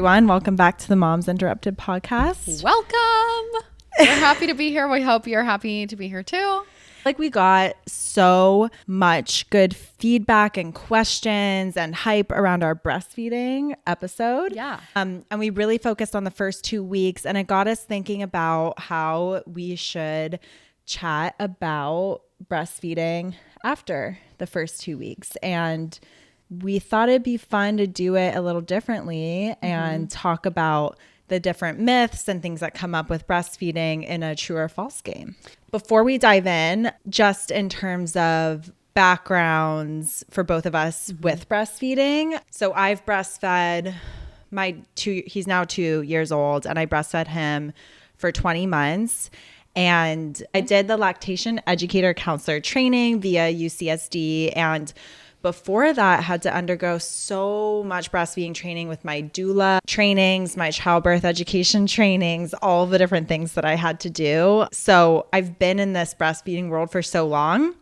Everyone, welcome back to the Moms Interrupted podcast. Welcome. We're happy to be here. We hope you're happy to be here too. Like, we got so much good feedback and questions and hype around our breastfeeding episode. Yeah. And we really focused on the first 2 weeks, and it got us thinking about how we should chat about breastfeeding after the first 2 weeks. And we thought it'd be fun to do it a little differently and talk about the different myths and things that come up with breastfeeding in a true or false game. Before we dive in, just in terms of backgrounds for both of us with breastfeeding. So I've breastfed he's now 2 years old, and I breastfed him for 20 months. And I did the lactation educator counselor training via UCSD, and before that, had to undergo so much breastfeeding training with my doula trainings, my childbirth education trainings, all the different things that I had to do. So I've been in this breastfeeding world for so long.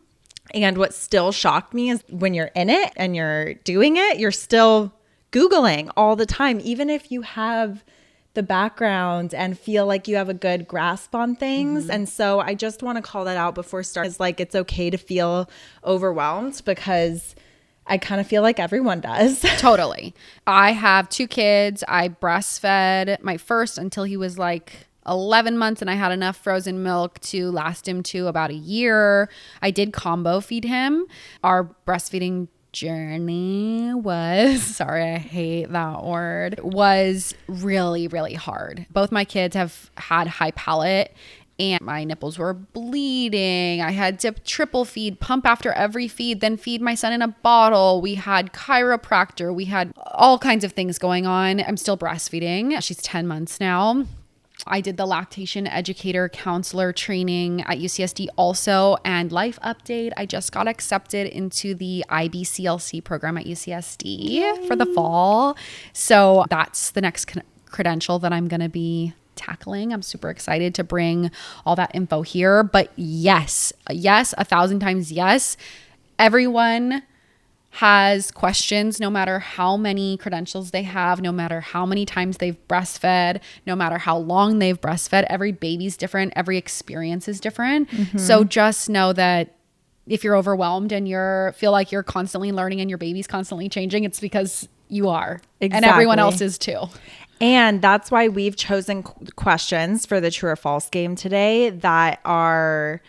And what still shocked me is when you're in it and you're doing it, you're still Googling all the time, even if you have the background and feel like you have a good grasp on things. And so I just want to call that out before starting. It's like, it's okay to feel overwhelmed, because I kind of feel like everyone does. Totally. I have 2 kids. I breastfed my first until he was like 11 months, and I had enough frozen milk to last him to about a year. I did combo feed him. Our breastfeeding journey was, sorry, I hate that word, was really, really hard. Both my kids have had high palate, and my nipples were bleeding. I had to triple feed, pump after every feed, then feed my son in a bottle. We had chiropractor. We had all kinds of things going on. I'm still breastfeeding. She's 10 months now. I did the lactation educator counselor training at UCSD also. And life update, I just got accepted into the IBCLC program at UCSD for the fall. So that's the next credential that I'm going to be tackling. I'm super excited to bring all that info here. But yes, 1,000 times yes. Everyone has questions, no matter how many credentials they have, no matter how many times they've breastfed, no matter how long they've breastfed. Every baby's different. Every experience is different. So just know that if you're overwhelmed and feel like you're constantly learning and your baby's constantly changing, it's because you are. Exactly. And everyone else is too. And that's why we've chosen questions for the true or false game today that are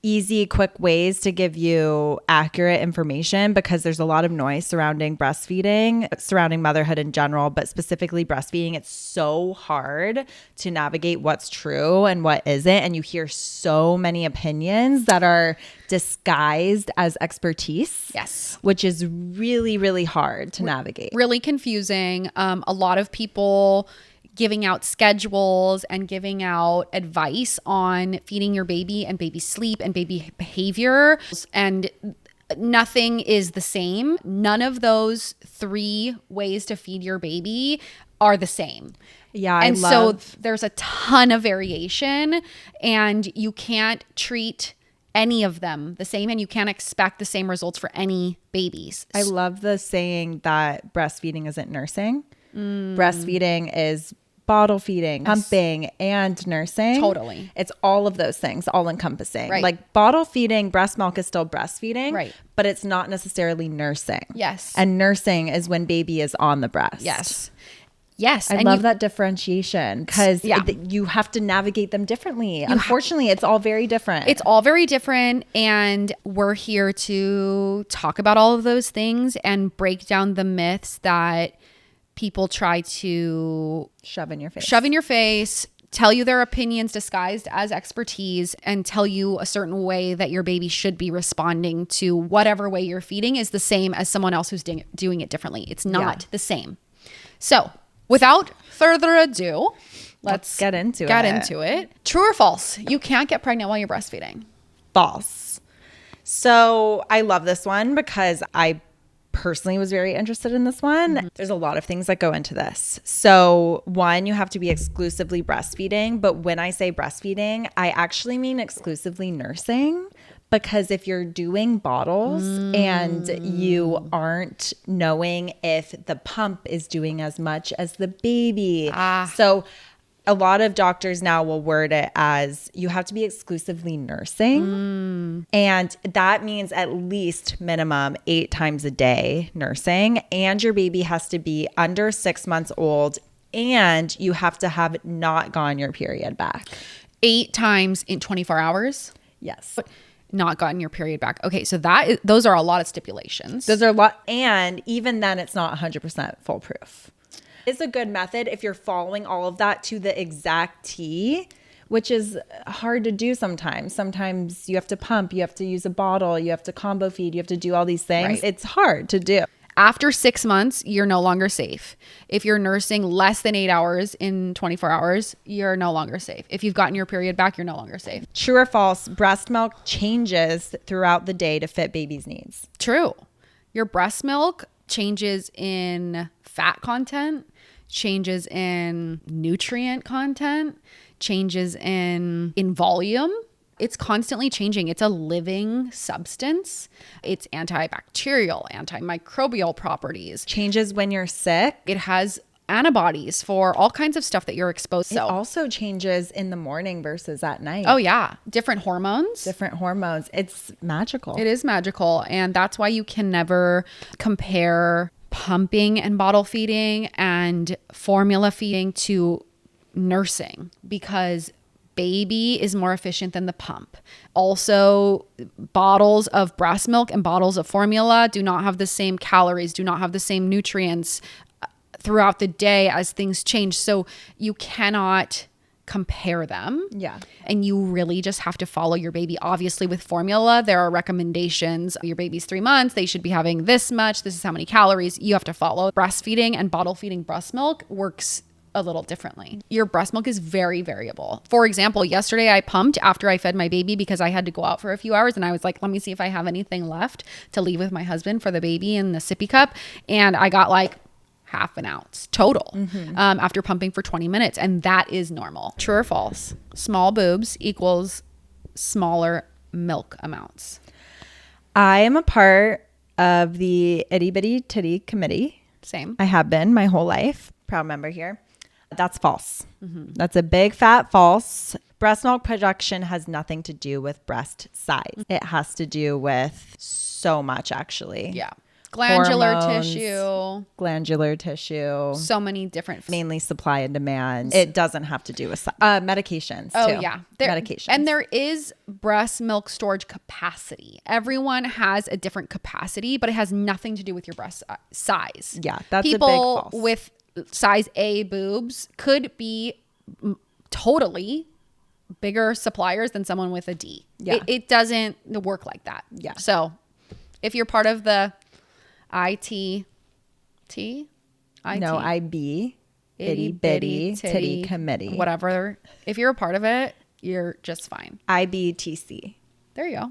easy, quick ways to give you accurate information, because there's a lot of noise surrounding breastfeeding, surrounding motherhood in general, but specifically breastfeeding. It's so hard to navigate what's true and what isn't. And you hear so many opinions that are disguised as expertise. Yes. Which is really, really hard to navigate. Really confusing. A lot of people giving out schedules and giving out advice on feeding your baby and baby sleep and baby behavior. And nothing is the same. None of those 3 ways to feed your baby are the same. Yeah. So there's a ton of variation, and you can't treat any of them the same, and you can't expect the same results for any babies. I love the saying that breastfeeding isn't nursing. Breastfeeding is bottle feeding, pumping, and nursing. Totally. It's all of those things, all encompassing. Right. Like, bottle feeding, breast milk is still breastfeeding, right, but it's not necessarily nursing. Yes. And nursing is when baby is on the breast. Yes. I love that differentiation, because you have to navigate them differently. Unfortunately, it's all very different. It's all very different. And we're here to talk about all of those things and break down the myths that people try to shove in your face, tell you their opinions disguised as expertise, and tell you a certain way that your baby should be responding to whatever way you're feeding is the same as someone else who's doing it differently. It's not the same. So without further ado, let's get into it. True or false? You can't get pregnant while you're breastfeeding. False. So I love this one because I personally was very interested in this one. Mm-hmm. There's a lot of things that go into this. So one, you have to be exclusively breastfeeding. But when I say breastfeeding, I actually mean exclusively nursing, Because if you're doing bottles and you aren't knowing if the pump is doing as much as the baby. So a lot of doctors now will word it as you have to be exclusively nursing. And that means at least minimum 8 times a day nursing. And your baby has to be under 6 months old. And you have to have not gotten your period back. 8 times in 24 hours? Yes. Not gotten your period back. Okay, so those are a lot of stipulations. Those are a lot. And even then, it's not 100% foolproof. It's a good method if you're following all of that to the exact T, which is hard to do sometimes. Sometimes you have to pump, you have to use a bottle, you have to combo feed, you have to do all these things. Right. It's hard to do. After 6 months, you're no longer safe. If you're nursing less than 8 hours in 24 hours, you're no longer safe. If you've gotten your period back, you're no longer safe. True or false, breast milk changes throughout the day to fit baby's needs. True. Your breast milk changes in fat content, changes in nutrient content, changes in volume. It's constantly changing. It's a living substance. It's antibacterial, antimicrobial properties. Changes when you're sick. It has antibodies for all kinds of stuff that you're exposed to. It also changes in the morning versus at night. Oh yeah. Different hormones. Different hormones. It's magical. It is magical. And that's why you can never compare pumping and bottle feeding and formula feeding to nursing, because baby is more efficient than the pump. Also, bottles of breast milk and bottles of formula do not have the same calories, do not have the same nutrients throughout the day as things change. So you cannot compare them. Yeah. And you really just have to follow your baby. Obviously, with formula, there are recommendations. Your baby's 3 months, they should be having this much. This is how many calories you have to follow. Breastfeeding and bottle feeding breast milk works a little differently. Your breast milk is very variable. For example, yesterday I pumped after I fed my baby because I had to go out for a few hours, and I was like, let me see if I have anything left to leave with my husband for the baby in the sippy cup. And I got like half an ounce total after pumping for 20 minutes. And that is normal. True or false? Small boobs equals smaller milk amounts. I am a part of the Itty Bitty Titty Committee. Same. I have been my whole life. Proud member here. That's false. That's a big fat false. Breast milk production has nothing to do with breast size. It has to do with so much, actually. Yeah. Glandular Hormones, tissue. Glandular tissue. So many different. Mainly supply and demand. It doesn't have to do with medications. Oh, too. yeah. Medications. And there is breast milk storage capacity. Everyone has a different capacity, but it has nothing to do with your breast size. Yeah, that's People a big false. with size A boobs could be totally bigger suppliers than someone with a D. Yeah. It doesn't work like that. Yeah. So if you're part of the IB, Itty Bitty Titty Committee. Whatever. If you're a part of it, you're just fine. IBTC. There you go.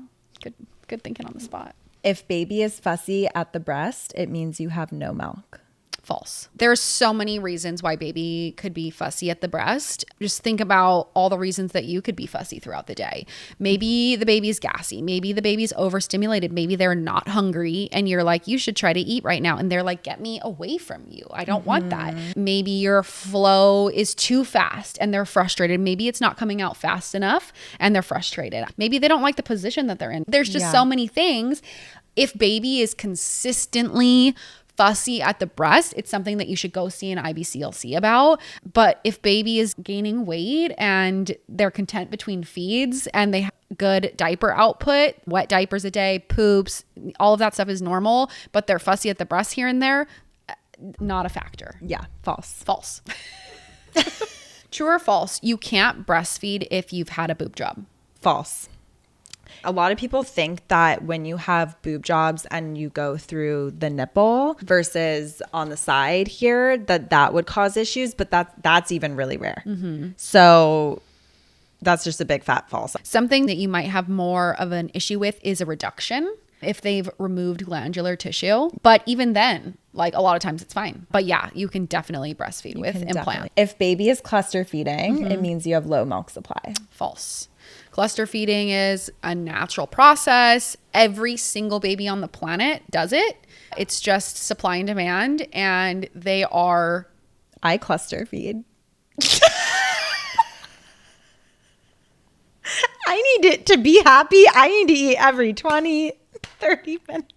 Good thinking on the spot. If baby is fussy at the breast, it means you have no milk. False. There's so many reasons why baby could be fussy at the breast. Just think about all the reasons that you could be fussy throughout the day. Maybe the baby's gassy. Maybe the baby's overstimulated. Maybe they're not hungry and you're like, you should try to eat right now. And they're like, get me away from you. I don't want that. Maybe your flow is too fast and they're frustrated. Maybe it's not coming out fast enough and they're frustrated. Maybe they don't like the position that they're in. There's just so many things. If baby is consistently fussy at the breast, it's something that you should go see an IBCLC about. But if baby is gaining weight and they're content between feeds and they have good diaper output, wet diapers a day, poops, all of that stuff is normal, but they're fussy at the breast here and there, not a factor. Yeah, false. False. True or false? You can't breastfeed if you've had a boob job. False. A lot of people think that when you have boob jobs and you go through the nipple versus on the side here, that would cause issues, but that's even really rare. So that's just a big fat false. Something that you might have more of an issue with is a reduction. if they've removed glandular tissue. But even then, like a lot of times it's fine. But yeah, you can definitely breastfeed with implant. Definitely. If baby is cluster feeding, it means you have low milk supply. False. Cluster feeding is a natural process. Every single baby on the planet does it. It's just supply and demand, and they are... I cluster feed. I need it to be happy. I need to eat every 20, 30 minutes.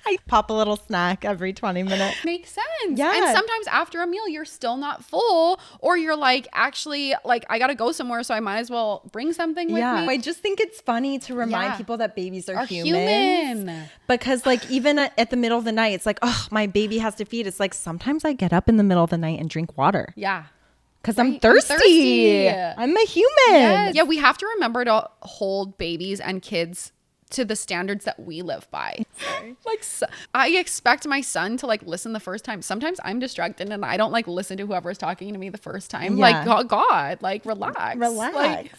I pop a little snack every 20 minutes. Makes sense. Yeah. And sometimes after a meal, you're still not full, or you're like, actually, like, I got to go somewhere, so I might as well bring something with me. I just think it's funny to remind people that babies are human. Because like even at the middle of the night, it's like, oh, my baby has to feed. It's like sometimes I get up in the middle of the night and drink water. Yeah. Because I'm thirsty. I'm a human. Yes. Yeah, we have to remember to hold babies and kids to the standards that we live by. Like, so, I expect my son to like listen the first time. Sometimes I'm distracted and I don't like listen to whoever's talking to me the first time. Yeah. Like, God, like relax. Like,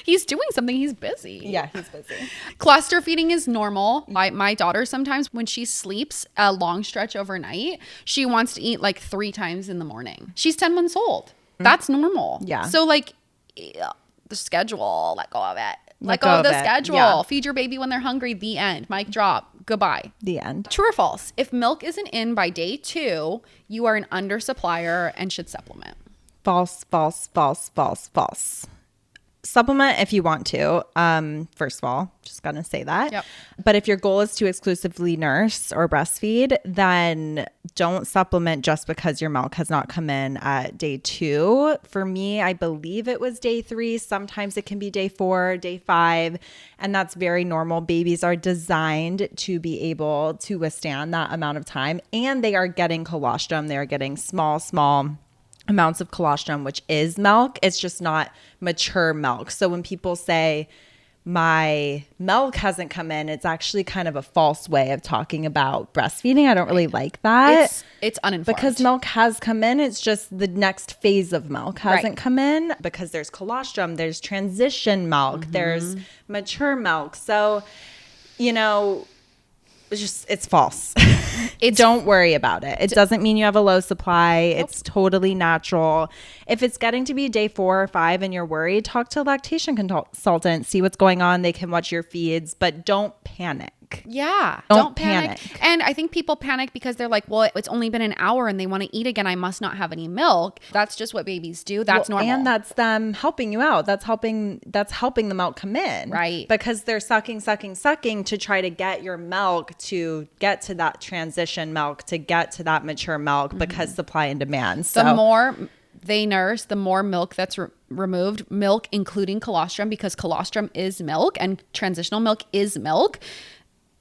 he's doing something. He's busy. Yeah, he's busy. Cluster feeding is normal. My daughter, sometimes when she sleeps a long stretch overnight, she wants to eat like 3 times in the morning. She's 10 months old. That's normal. Yeah. So like the schedule, let go of it. Let go of the schedule. Yeah. Feed your baby when they're hungry. The end. Mic drop. Goodbye. The end. True or false? If milk isn't in by day 2, you are an undersupplier and should supplement. False, false, false, false, false. Supplement if you want to. First of all, just gonna say that. Yep. But if your goal is to exclusively nurse or breastfeed, then don't supplement just because your milk has not come in at day 2. For me, I believe it was day 3. Sometimes it can be day 4, day 5, and that's very normal. Babies are designed to be able to withstand that amount of time, and they are getting colostrum. They are getting small amounts of colostrum, which is milk. It's just not mature milk. So when people say my milk hasn't come in, it's actually kind of a false way of talking about breastfeeding. I don't really like that. It's uninformed. Because milk has come in. It's just the next phase of milk hasn't come in, because there's colostrum, there's transition milk, there's mature milk. So, it's false. Don't worry about it. It doesn't mean you have a low supply. Nope. It's totally natural. If it's getting to be day 4 or 5 and you're worried, talk to a lactation consultant, see what's going on. They can watch your feeds, but don't panic. Yeah. Don't panic. And I think people panic because they're like, well, it's only been an hour and they want to eat again. I must not have any milk. That's just what babies do. That's normal. And that's them helping you out. That's helping the milk come in. Right. Because they're sucking to try to get your milk to get to that transition milk, to get to that mature milk, because supply and demand. So the more they nurse, the more milk that's removed, milk including colostrum, because colostrum is milk and transitional milk is milk,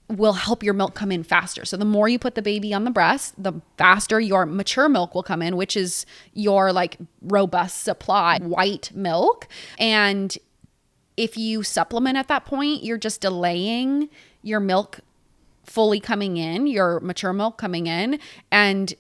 will help your milk come in faster. So the more you put the baby on the breast, the faster your mature milk will come in, which is your like robust supply, white milk. And if you supplement at that point, you're just delaying your milk fully coming in, your mature milk coming in, and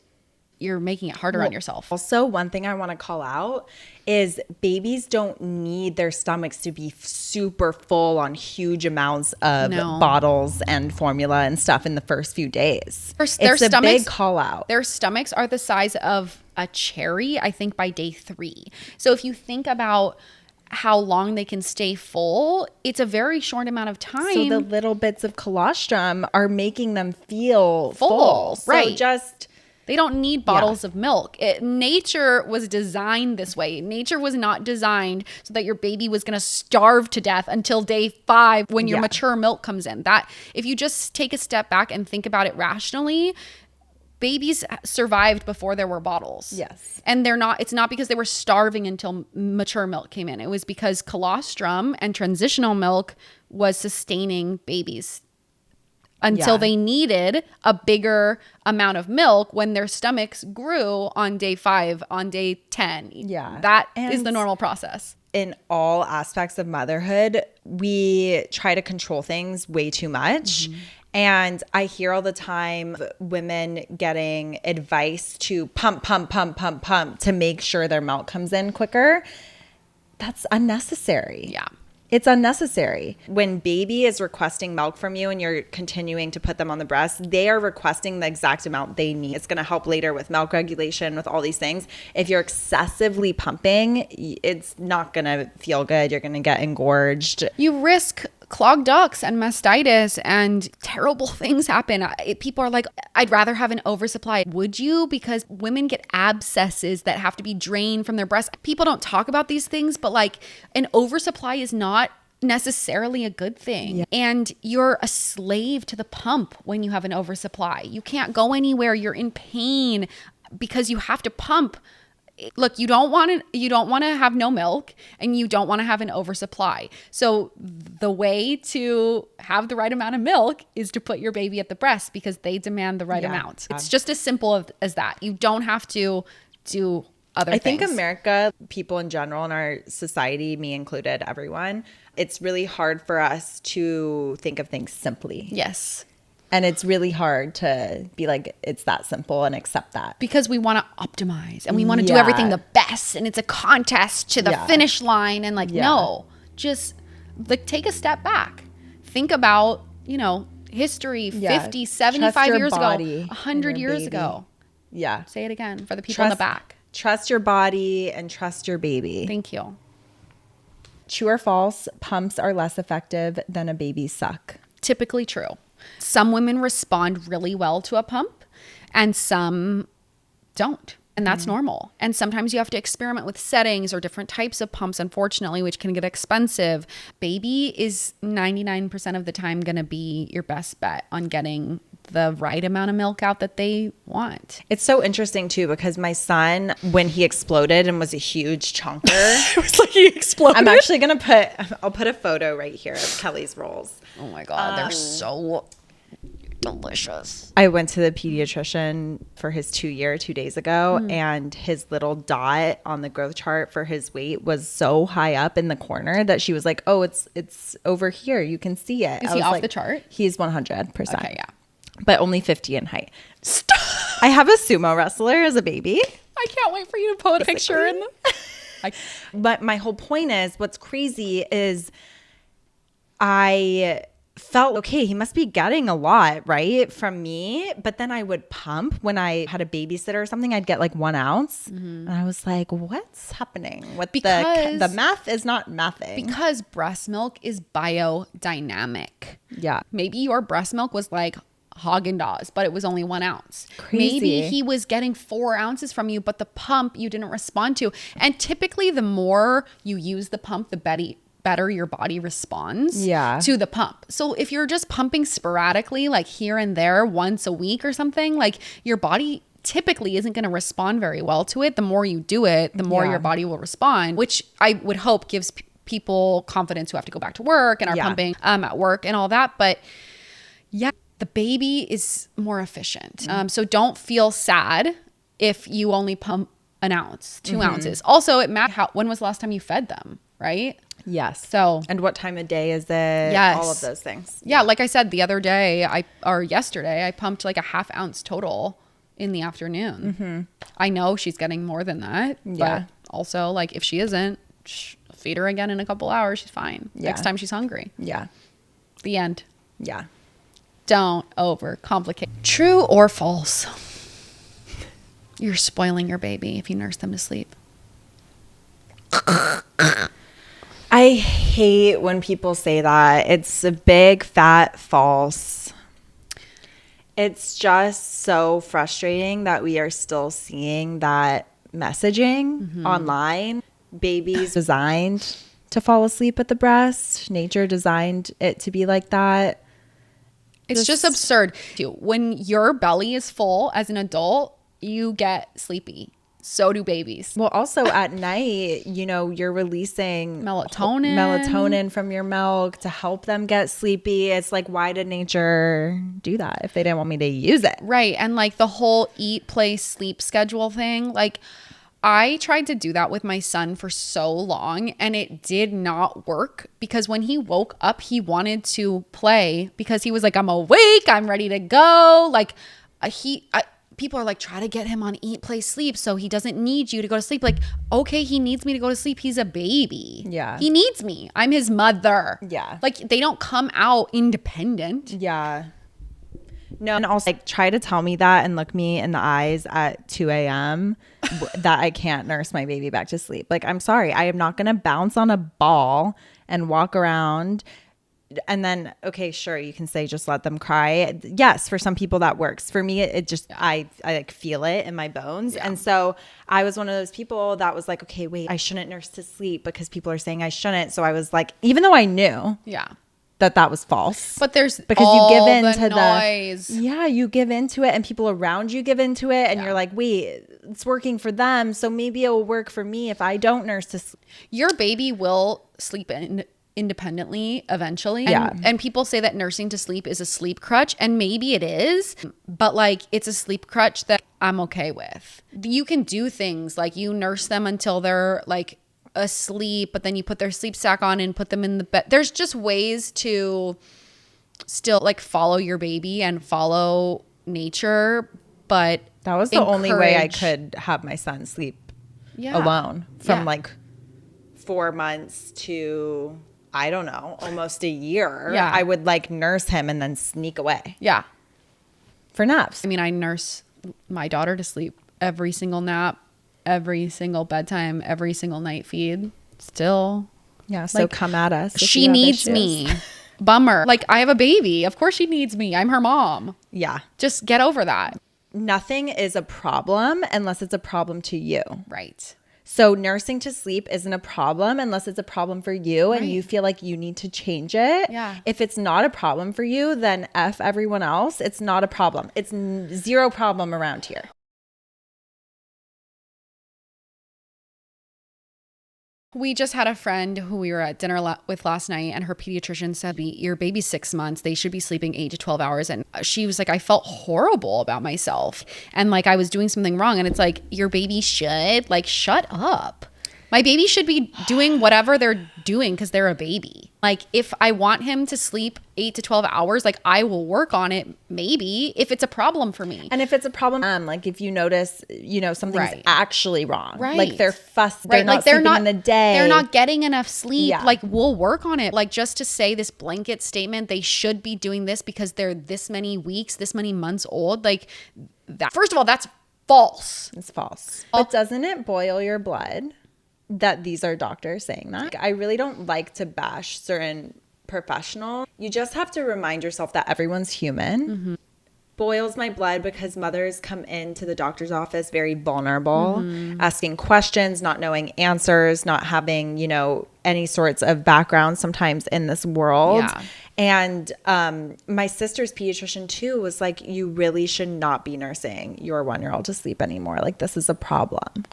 you're making it harder on yourself. Also, one thing I want to call out is babies don't need their stomachs to be super full on huge amounts of bottles and formula and stuff in the first few days. It's a big call out. Their stomachs are the size of a cherry, I think, by day 3. So if you think about how long they can stay full, it's a very short amount of time. So the little bits of colostrum are making them feel full. Right. So they don't need bottles of milk. Nature was designed this way. Nature was not designed so that your baby was going to starve to death until day 5 when your mature milk comes in. That, if you just take a step back and think about it rationally, babies survived before there were bottles. Yes. And it's not because they were starving until mature milk came in. It was because colostrum and transitional milk was sustaining babies until they needed a bigger amount of milk when their stomachs grew on day 5, on day 10. Yeah. That is the normal process. In all aspects of motherhood, we try to control things way too much. And I hear all the time women getting advice to pump to make sure their milk comes in quicker. That's unnecessary. Yeah. It's unnecessary. When baby is requesting milk from you and you're continuing to put them on the breast, they are requesting the exact amount they need. It's going to help later with milk regulation, with all these things. If you're excessively pumping, it's not going to feel good. You're going to get engorged. You risk clogged ducts and mastitis, and terrible things happen. People are like, I'd rather have an oversupply. Would you? Because women get abscesses that have to be drained from their breasts. People don't talk about these things, but like an oversupply is not necessarily a good thing. Yeah. And you're a slave to the pump when you have an oversupply. You can't go anywhere. You're in pain because you have to pump. Look, you don't want to have no milk, and you don't want to have an oversupply. So the way to have the right amount of milk is to put your baby at the breast, because they demand the right amount. It's just as simple as that. You don't have to do other things. I think America, people in general in our society, me included, everyone, it's really hard for us to think of things simply. Yes. And it's really hard to be like, it's that simple, and accept that. Because we want to optimize and we want to do everything the best, and it's a contest to the finish line. And like, no, just like take a step back. Think about, history 50, 75 years ago, 100 years ago. Yeah. Say it again for the people in the back. Trust your body and trust your baby. Thank you. True or false, pumps are less effective than a baby's suck. Typically true. Some women respond really well to a pump and some don't. And that's normal. And sometimes you have to experiment with settings or different types of pumps, unfortunately, which can get expensive. Baby is 99% of the time going to be your best bet on getting the right amount of milk out that they want. It's so interesting too, because my son, when he exploded and was a huge chunker, it was like he exploded. I'm actually going to I'll put a photo right here of Kelly's rolls. Oh my God. They're so delicious. I went to the pediatrician for his 2 days ago, and his little dot on the growth chart for his weight was so high up in the corner that she was like, oh, it's over here. You can see it. Is he off the chart? He's 100%. Okay, yeah. But only 50 in height. Stop. I have a sumo wrestler as a baby. I can't wait for you to put a picture in. But my whole point is, what's crazy is I felt, okay, he must be getting a lot, right, from me. But then I would pump when I had a babysitter or something. I'd get like 1 ounce. And I was like, what's happening? The math is not mathing. Because breast milk is biodynamic. Yeah. Maybe your breast milk was like Haagen-Dazs, but it was only 1 ounce. Crazy. Maybe he was getting 4 ounces from you, but the pump you didn't respond to. And typically the more you use the pump, the better your body responds to the pump. So if you're just pumping sporadically, like here and there once a week or something, like your body typically isn't going to respond very well to it. The more you do it, the more your body will respond, which I would hope gives people confidence who have to go back to work and are pumping at work and all that. But yeah, the baby is more efficient. So don't feel sad if you only pump an ounce, 2 ounces. Also, it matters when was the last time you fed them, right? Yes. So, and what time of day is it? Yes. All of those things. Yeah. Like I said, the other day yesterday, I pumped like a 1/2 ounce total in the afternoon. I know she's getting more than that. But also, like, if she isn't, feed her again in a couple hours. She's fine. Next time she's hungry. Yeah. The end. Yeah. Don't overcomplicate. True or false? You're spoiling your baby if you nurse them to sleep. I hate when people say that. It's a big fat false. It's just so frustrating that we are still seeing that messaging online. Babies designed to fall asleep at the breast. Nature designed it to be like that. It's just absurd. When your belly is full as an adult, you get sleepy. So do babies. Well, also at night, you're releasing melatonin from your milk to help them get sleepy. It's like, why did nature do that if they didn't want me to use it? Right. And like the whole eat, play, sleep schedule thing, like I tried to do that with my son for so long and it did not work, because when he woke up, he wanted to play because he was like, I'm awake, I'm ready to go. Like people are like, try to get him on eat, play, sleep so he doesn't need you to go to sleep. Like, okay, he needs me to go to sleep. He's a baby. Yeah. He needs me. I'm his mother. Yeah. Like, they don't come out independent. Yeah. No, and also like try to tell me that and look me in the eyes at 2 a.m. that I can't nurse my baby back to sleep. Like, I'm sorry. I am not going to bounce on a ball and walk around. And then, okay, sure, you can say just let them cry. Yes, for some people that works. For me, it just, I like feel it in my bones. Yeah. And so I was one of those people that was like, okay, wait, I shouldn't nurse to sleep because people are saying I shouldn't. So I was like, even though I knew that was false. But there's because all you give in to noise. You give into it and people around you give into it. And you're like, wait, it's working for them. So maybe it will work for me if I don't nurse to sleep. Your baby will sleep independently eventually. And people say that nursing to sleep is a sleep crutch, and maybe it is, but like it's a sleep crutch that I'm okay with. You can do things like you nurse them until they're like asleep, but then you put their sleep sack on and put them in the bed. There's just ways to still like follow your baby and follow nature, but that was the only way I could have my son sleep alone from like 4 months to I don't know, almost a year. Yeah. I would like nurse him and then sneak away. Yeah. For naps. I mean, I nurse my daughter to sleep every single nap, every single bedtime, every single night feed. Still. Yeah. So like, come at us. She needs me. Bummer. Like, I have a baby. Of course she needs me. I'm her mom. Yeah. Just get over that. Nothing is a problem unless it's a problem to you. Right. So nursing to sleep isn't a problem unless it's a problem for you and you feel like you need to change it. Yeah. If it's not a problem for you, then F everyone else. It's not a problem. It's zero problem around here. We just had a friend who we were at dinner with last night, and her pediatrician said, your baby's 6 months. They should be sleeping 8 to 12 hours. And she was like, I felt horrible about myself. And like I was doing something wrong. And it's like, your baby should like, shut up. My baby should be doing whatever they're doing because they're a baby. Like if I want him to sleep 8 to 12 hours, like I will work on it maybe if it's a problem for me. And if it's a problem, like if you notice, you know, something's actually wrong. Right. Like they're fussed. They're not sleeping in the day. They're not getting enough sleep. Yeah. Like we'll work on it. Like just to say this blanket statement, they should be doing this because they're this many weeks, this many months old. Like that. First of all, that's false. It's false. But doesn't it boil your blood that these are doctors saying that? I really don't like to bash certain professionals. You just have to remind yourself that everyone's human. Mm-hmm. Boils my blood because mothers come into the doctor's office very vulnerable, asking questions, not knowing answers, not having, you know, any sorts of background sometimes in this world. Yeah. And my sister's pediatrician too was like, you really should not be nursing your 1-year-old to sleep anymore. Like this is a problem.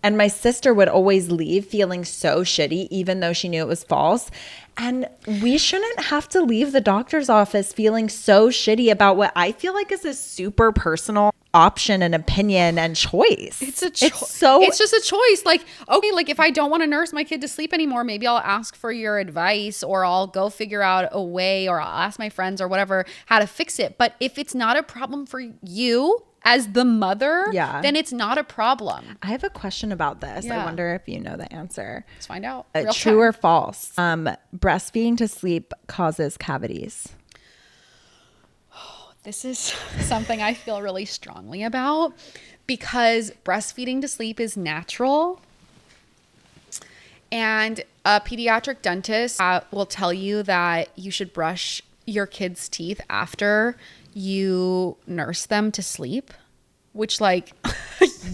And my sister would always leave feeling so shitty, even though she knew it was false. And we shouldn't have to leave the doctor's office feeling so shitty about what I feel like is a super personal option and opinion and choice. It's a choice. It's just a choice. Like, okay, like if I don't want to nurse my kid to sleep anymore, maybe I'll ask for your advice, or I'll go figure out a way, or I'll ask my friends or whatever how to fix it. But if it's not a problem for you as the mother, then it's not a problem. I have a question about this. I wonder if you know the answer. Let's find out. True or false? Breastfeeding to sleep causes cavities. This is something I feel really strongly about because breastfeeding to sleep is natural. And a pediatric dentist will tell you that you should brush your kids' teeth after you nurse them to sleep, which like,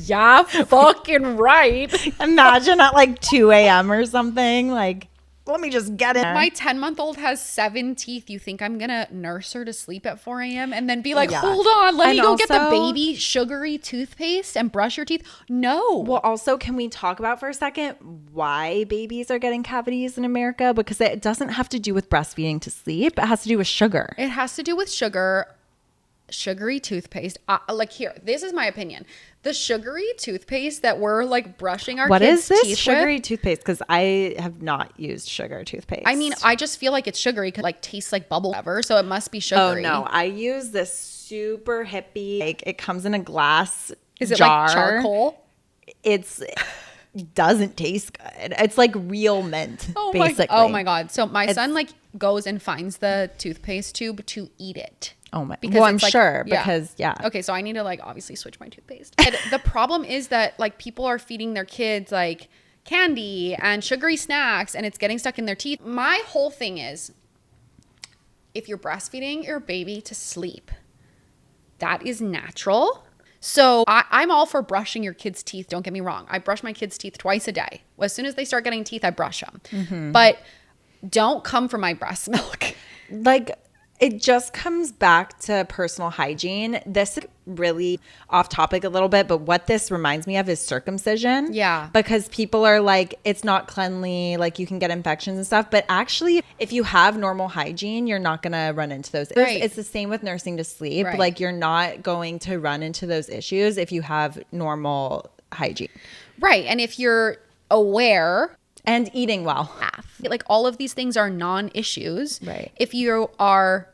yeah, fucking right. Imagine at like 2 a.m. or something, like, let me just get it. My 10-month-old has 7 teeth. You think I'm going to nurse her to sleep at 4 a.m. and then be like, hold on, let me go get the baby sugary toothpaste and brush your teeth? No. Well, also, can we talk about for a second why babies are getting cavities in America? Because it doesn't have to do with breastfeeding to sleep. It has to do with sugar. It has to do with sugar. Sugary toothpaste. Like here, this is my opinion. The sugary toothpaste that we're like brushing our kids' teeth with. What is this sugary toothpaste? Because I have not used sugar toothpaste. I mean, I just feel like it's sugary because it like tastes like bubble ever, so it must be sugary. Oh no, I use this super hippie. Like it comes in a glass Is it jar. like charcoal? It's doesn't taste good. It's like real mint, basically. Oh my God. So my son like goes and finds the toothpaste tube to eat it. Oh my. Because well, I'm like, sure because Okay, so I need to like obviously switch my toothpaste. And the problem is that like people are feeding their kids like candy and sugary snacks and it's getting stuck in their teeth. My whole thing is if you're breastfeeding your baby to sleep, that is natural. So I'm all for brushing your kids' teeth. Don't get me wrong. I brush my kids' teeth twice a day. As soon as they start getting teeth, I brush them. Mm-hmm. But don't come for my breast milk. Like it just comes back to personal hygiene. This is really off topic a little bit, but what this reminds me of is circumcision. Yeah. Because people are like, it's not cleanly, like you can get infections and stuff. But actually, if you have normal hygiene, you're not going to run into those. Right. It's the same with nursing to sleep. Right. Like you're not going to run into those issues if you have normal hygiene. Right. And if you're aware and eating well. Like all of these things are non-issues. Right. If you are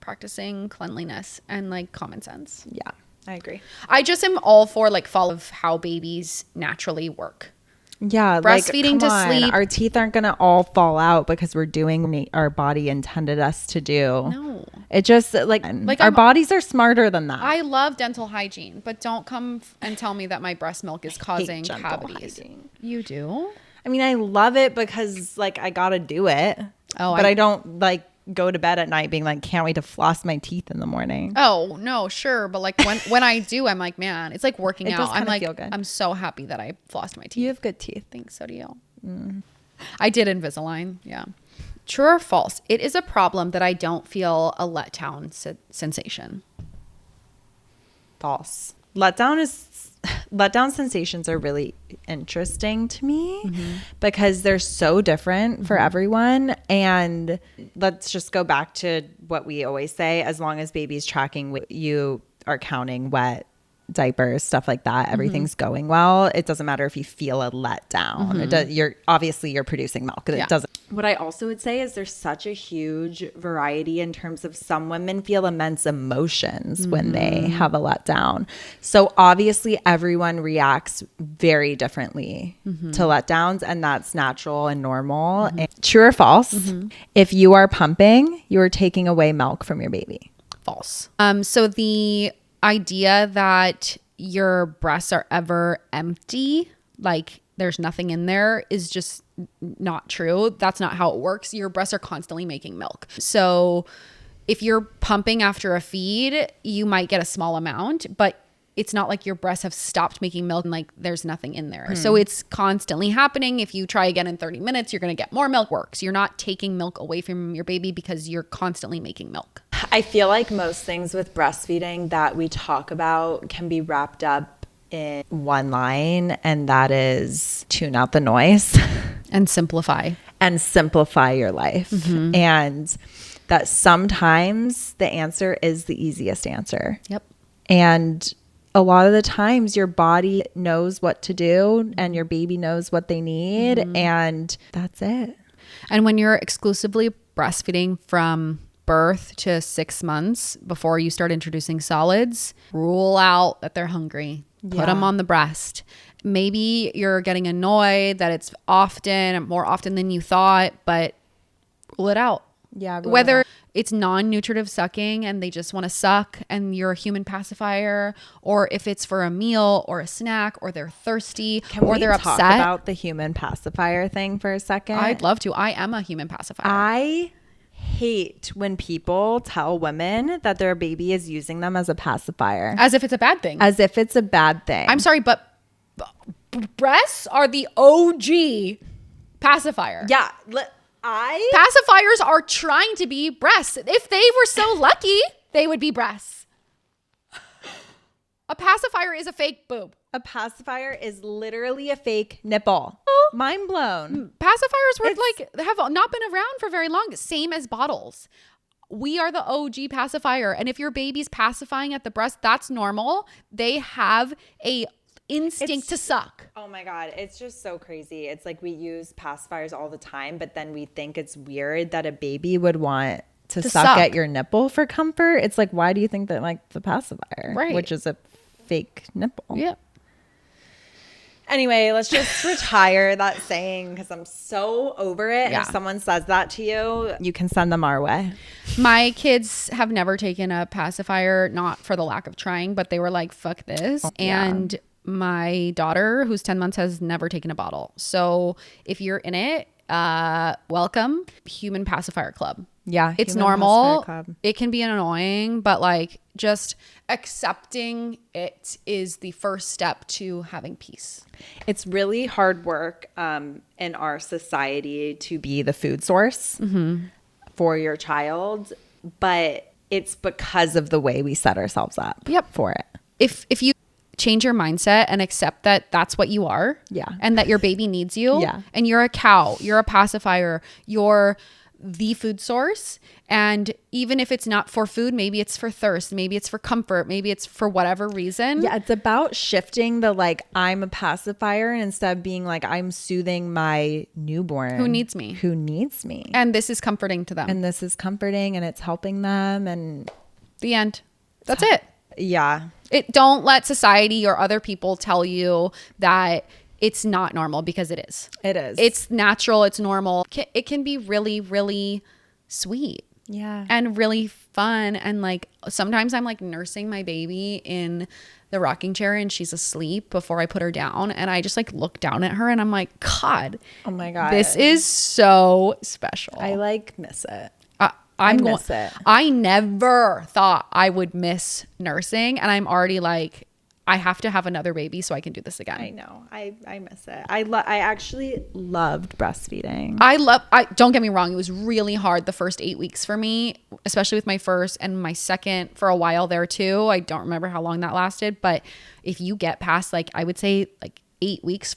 practicing cleanliness and like common sense. Yeah, I agree. I just am all for like follow how babies naturally work. Yeah, breastfeeding to sleep. Our teeth aren't going to all fall out because we're doing what our body intended us to do. No. It just like our bodies are smarter than that. I love dental hygiene, but don't come and tell me that my breast milk is causing cavities. Hygiene. You do? I mean, I love it because like I got to do it. Oh, but I don't like go to bed at night being like, can't wait to floss my teeth in the morning. Oh no, sure. But like when I do, I'm like, man, it's like working out. I'm like, feel good. I'm so happy that I flossed my teeth. You have good teeth. Thanks, so do you. Mm. I did Invisalign. Yeah. True or false? It is a problem that I don't feel a letdown sensation. False. Letdown sensations are really interesting to me because they're so different for everyone. And let's just go back to what we always say, as long as baby's tracking, you are counting wet diapers, stuff like that, everything's going well. It doesn't matter if you feel a letdown. It does, you're producing milk. It doesn't. What I also would say is there's such a huge variety in terms of some women feel immense emotions when they have a letdown. So obviously everyone reacts very differently to letdowns, and that's natural and normal. And true or false? If you are pumping, you are taking away milk from your baby. False. So the idea that your breasts are ever empty, like there's nothing in there, is just not true. That's not how it works. Your breasts are constantly making milk. So if you're pumping after a feed, you might get a small amount, but it's not like your breasts have stopped making milk and like there's nothing in there. So it's constantly happening. If you try again in 30 minutes, you're going to get more milk. Works. You're not taking milk away from your baby because you're constantly making milk. I feel like most things with breastfeeding that we talk about can be wrapped up in one line, and that is tune out the noise and simplify your life. And that sometimes the answer is the easiest answer. Yep. And a lot of the times your body knows what to do and your baby knows what they need, and that's it. And when you're exclusively breastfeeding from birth to 6 months before you start introducing solids, rule out that they're hungry. Put them on the breast. Maybe you're getting annoyed that it's more often than you thought, but rule it out. Yeah. Whether it's non-nutritive sucking and they just want to suck and you're a human pacifier, or if it's for a meal or a snack, or they're thirsty, or they're upset. Talk about the human pacifier thing for a second? I'd love to. I am a human pacifier. I hate when people tell women that their baby is using them as a pacifier. As if it's a bad thing. As if it's a bad thing. I'm sorry, but breasts are the OG pacifier. Yeah. Pacifiers are trying to be breasts. If they were so lucky, they would be breasts. A pacifier is a fake boob. A pacifier is literally a fake nipple. Mind blown. Pacifiers have not been around for very long. Same as bottles. We are the OG pacifier. And if your baby's pacifying at the breast, that's normal. They have a instinct to suck. Oh my God. It's just so crazy. It's like we use pacifiers all the time, but then we think it's weird that a baby would want to To suck suck. at your nipple for comfort. It's like, why do you think that like the pacifier, Right. which is a fake nipple? Yeah. Anyway, let's just retire that saying because I'm so over it. And Yeah. if someone says that to you, you can send them our way. My kids have never taken a pacifier, not for the lack of trying, but they were like, fuck this. And my daughter, who's 10 months, has never taken a bottle. So if you're in it, welcome. Human pacifier club. Yeah. It's Human normal. pacifier club. It can be annoying, but like just accepting it is the first step to having peace. It's really hard work in our society to be the food source for your child, but it's because of the way we set ourselves up for it. If you change your mindset and accept that that's what you are, and that your baby needs you, and you're a cow, you're a pacifier, you're the food source, and even if it's not for food, maybe it's for thirst, maybe it's for comfort, maybe it's for whatever reason. Yeah, it's about shifting the like I'm a pacifier, and instead of being like I'm soothing my newborn who needs me, and this is comforting to them, and this is comforting, and it's helping them, and the end. That's it. Yeah. Don't let society or other people tell you that it's not normal, because it is. It is. It's natural. It's normal. It can be really, really sweet. Yeah. And really fun. And like sometimes I'm like nursing my baby in the rocking chair and she's asleep before I put her down. And I just like look down at her and I'm like, God. Oh my God. This is so special. I like miss it. I miss it. I never thought I would miss nursing. And I'm already like, I have to have another baby so I can do this again. I know. I miss it. I actually loved breastfeeding. Don't get me wrong. It was really hard the first 8 weeks for me, especially with my first and my second for a while there too. I don't remember how long that lasted, but if you get past like, I would say like 8 weeks,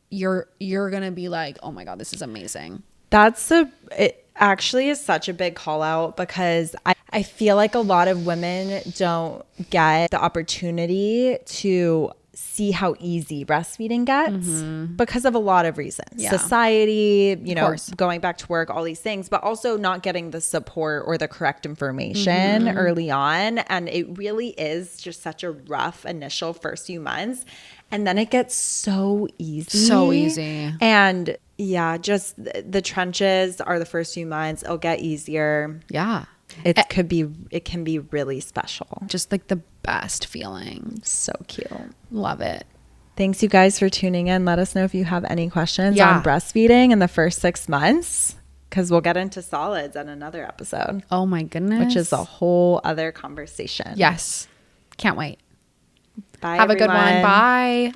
you're going to be like, oh my God, this is amazing. It actually is such a big call out because I feel like a lot of women don't get the opportunity to see how easy breastfeeding gets because of a lot of reasons. Yeah. Society, going back to work, all these things, but also not getting the support or the correct information early on. And it really is just such a rough initial first few months. And then it gets so easy. So easy. And yeah, just the trenches are the first few months. It'll get easier. Yeah. It can be really special. Just like the best feeling. So cute. Love it. Thanks you guys for tuning in. Let us know if you have any questions on breastfeeding in the first 6 months, because we'll get into solids in another episode. Oh my goodness. Which is a whole other conversation. Yes. Can't wait. Bye, have everyone. a good one. Bye.